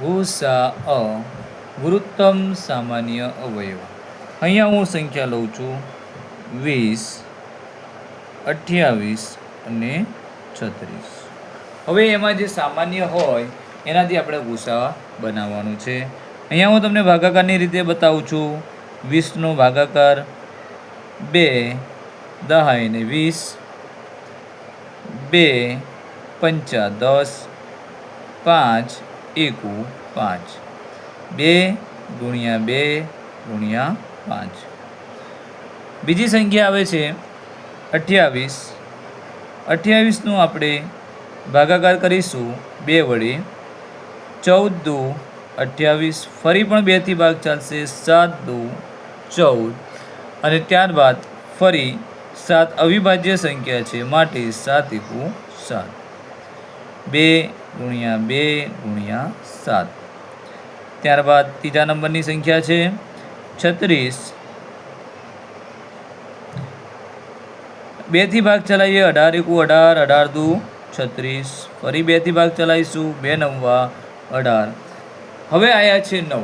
ગુસાઅ ગુરુત્તમ સામાન્ય અવયવ. અહીંયા હું સંખ્યા લઉં છું 20, 28 અને 36. હવે એમાં જે સામાન્ય હોય એનાથી આપણે ગુસાઅ બનાવવાનું છે. અહીંયા હું તમને ભાગાકારની રીતે બતાવું છું. 20નો ભાગાકાર 2 10 ને 20, 2 પંચા 10, 5 એકુ 5, 2 ગુણ્યા 2 ગુણ્યા 5. બીજી સંખ્યા આવે છે 28. 28નું આપણે ભાગાકાર કરીશું 2 વડે. 14 દુ 28, ફરી પણ 2 થી ભાગ ચાલશે. 7 દુ 14 અને ત્યારબાદ ફરી 7 અવિભાજ્ય સંખ્યા છે માટે 7 એકુ 7, 2 ગુણ્યા 2 ગુણ્યા 7. ત્યારબાદ ત્રીજા નંબરની સંખ્યા છે 36. 2 થી ભાગ ચલાવીએ. 18 એકુ 18, 18 દુ 36, ફરી 2 થી ભાગ ચલાવીશું. 2 નવા 18. હવે આયા છે 9,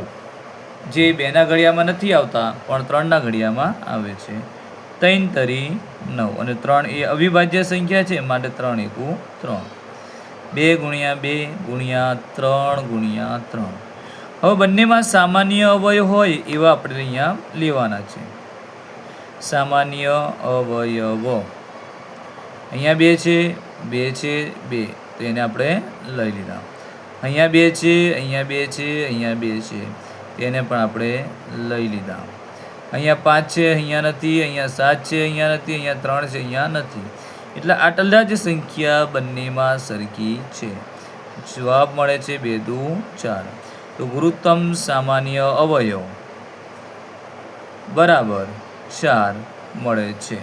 જે 2 ના ઘડિયામાં નથી આવતા પણ 3 ના ઘડિયામાં આવે છે. 3 તરી 9 અને 3 એ અવિભાજ્ય સંખ્યા છે માટે 3 એકુ 3, 2 ગુણ્યા 2 ગુણ્યા 3 ગુણ્યા 3. હવે બંનેમાં સામાન્ય અવયવ હોય એવા આપણે અહીંયા લેવાના છે. સામાન્ય અવયવો અહીંયા 2 છે, 2 છે, 2, તો એને આપણે લઈ લીધા. અહીંયા 2 છે, અહીંયા 2 છે, અહીંયા 2 છે, તેને પણ આપણે લઈ લીધા. અહીંયા 5 છે, અહીંયા નથી. અહીંયા 7 છે, અહીંયા નથી. અહીંયા 3 છે, અહીંયા નથી. એટલે આટલા જ સંખ્યા બંનેમાં સરખી છે. જવાબ મળે છે 2 દુ 4. તો ગુરુત્તમ સામાન્ય અવયવ બરાબર 4 મળે છે.